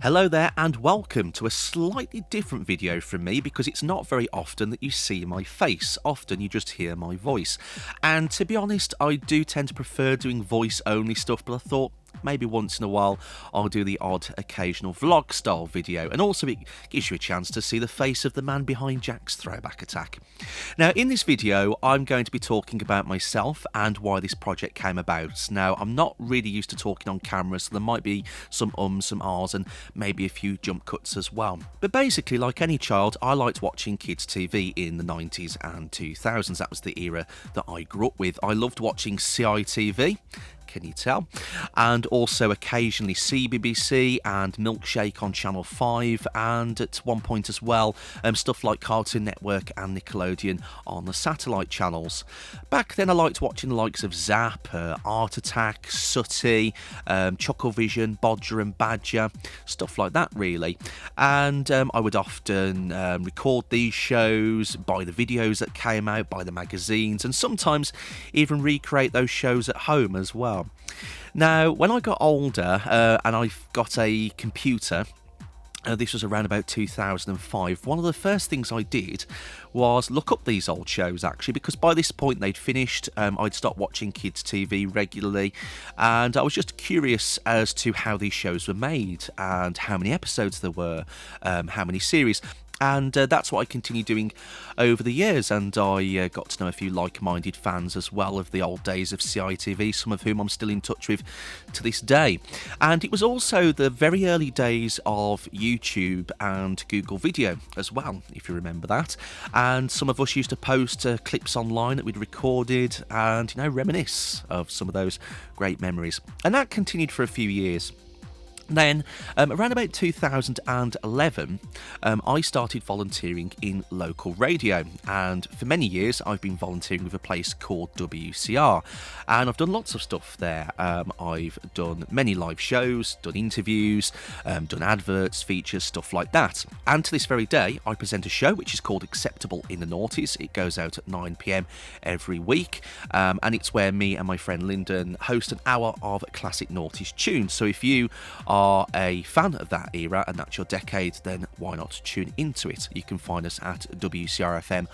Hello there and welcome to a slightly different video from me because it's not very often that you see my face. Often you just hear my voice. And to be honest, I do tend to prefer doing voice only stuff, but I thought maybe once in a while I'll do the odd occasional vlog style video, and also it gives you a chance to see the face of the man behind Jack's throwback attack. Now in this video I'm going to be talking about myself and why this project came about. Now I'm not really used to talking on camera, so there might be some ums, some ahs and maybe a few jump cuts as well. But basically, like any child, I liked watching kids TV in the 90s and 2000s. That was the era that I grew up with. I loved watching CITV. Can you tell? And also occasionally CBBC and Milkshake on Channel 5, and at one point as well stuff like Cartoon Network and Nickelodeon on the satellite channels. Back then I liked watching the likes of Zap, Art Attack, Sooty, Chucklevision, Bodger and Badger, stuff like that really. And I would often record these shows, buy the videos that came out, buy the magazines, and sometimes even recreate those shows at home as well. Now, when I got older and I got a computer, this was around about 2005, one of the first things I did was look up these old shows actually, because by this point they'd finished. I'd stopped watching kids TV regularly, and I was just curious as to how these shows were made and how many episodes there were, how many series. And that's what I continued doing over the years, and I got to know a few like-minded fans as well of the old days of CITV, some of whom I'm still in touch with to this day. And it was also the very early days of YouTube and Google Video as well, if you remember that. And some of us used to post clips online that we'd recorded and, reminisce of some of those great memories. And that continued for a few years. Then, around about 2011, I started volunteering in local radio, and for many years I've been volunteering with a place called WCR, and I've done lots of stuff there. I've done many live shows, done interviews, done adverts, features, stuff like that. And to this very day, I present a show which is called Acceptable in the Noughties. It goes out at 9 PM every week, and it's where me and my friend Lyndon host an hour of classic noughties tunes. So if you are a fan of that era and that's your decade, then why not tune into it? You can find us at wcrfm.com.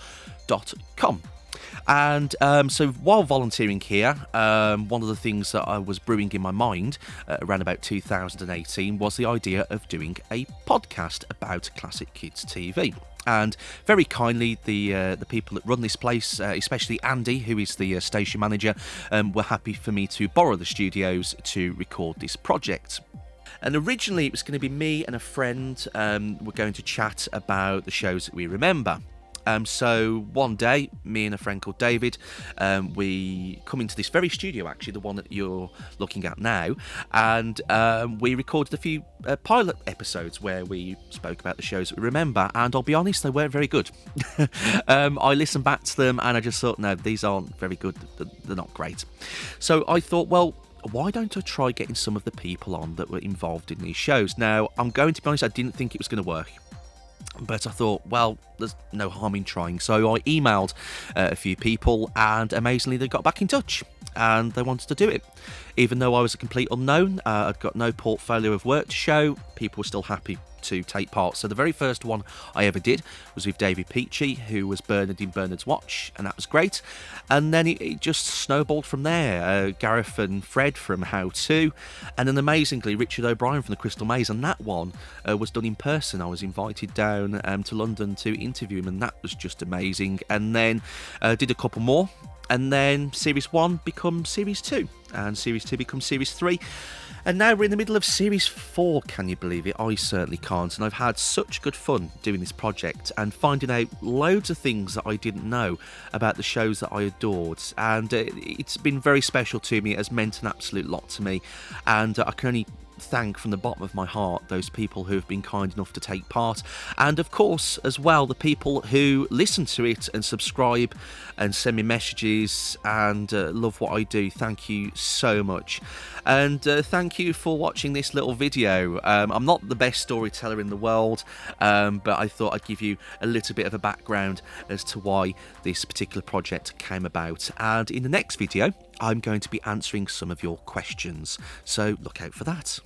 And so while volunteering here, one of the things that I was brewing in my mind around about 2018 was the idea of doing a podcast about classic kids TV. And very kindly, the people that run this place, especially Andy, who is the station manager, were happy for me to borrow the studios to record this project. And originally it was going to be me and a friend were going to chat about the shows that we remember. So one day, me and a friend called David, we come into this very studio, actually, the one that you're looking at now, and we recorded a few pilot episodes where we spoke about the shows that we remember, and I'll be honest, they weren't very good. I listened back to them and I just thought, no, these aren't very good, they're not great. So I thought, well, why don't I try getting some of the people on that were involved in these shows? Now, I'm going to be honest, I didn't think it was going to work. But I thought, well, there's no harm in trying. So I emailed a few people, and amazingly they got back in touch and they wanted to do it. Even though I was a complete unknown, I'd got no portfolio of work to show, people were still happy to take part. So the very first one I ever did was with David Peachy, who was Bernard in Bernard's Watch, and that was great. And then it just snowballed from there. Gareth and Fred from How To, and then amazingly Richard O'Brien from the Crystal Maze, and that one was done in person. I was invited down to London to interview him, and that was just amazing. And then did a couple more, and then Series 1 becomes Series 2, and Series 2 becomes Series 3. And now we're in the middle of Series 4, can you believe it? I certainly can't. And I've had such good fun doing this project and finding out loads of things that I didn't know about the shows that I adored. And it's been very special to me. It has meant an absolute lot to me. And I can only thank from the bottom of my heart those people who have been kind enough to take part, and of course as well the people who listen to it and subscribe and send me messages and love what I do. Thank you so much, and thank you for watching this little video. I'm not the best storyteller in the world, but I thought I'd give you a little bit of a background as to why this particular project came about, and in the next video I'm going to be answering some of your questions, so look out for that.